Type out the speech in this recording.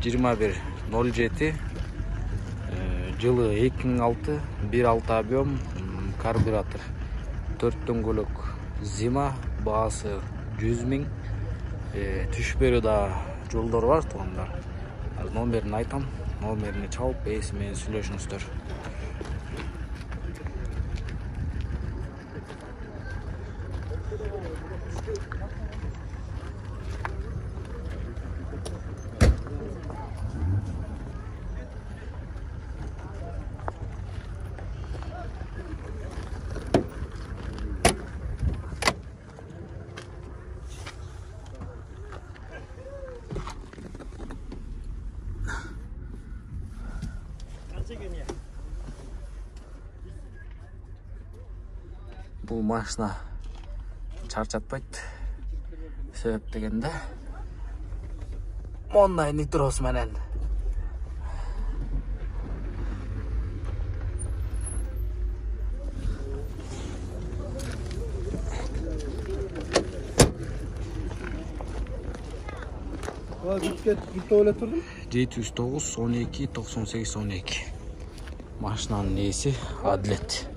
2107, жылы 2006, 1.6 объем, карбюратор, 4 дөңгөлөк зима, баасы 100 000, түшпөрү да жолдор бар туугандар. Номерин айтам, номерине чалып, ээси менен сүйлөшүңүздөр. Бул машина чарчатпайт. Себеп дегенде мондай нитрос менен Bitti öyle oturdum. 709 12 98 12. Машинанын ээси Адилет.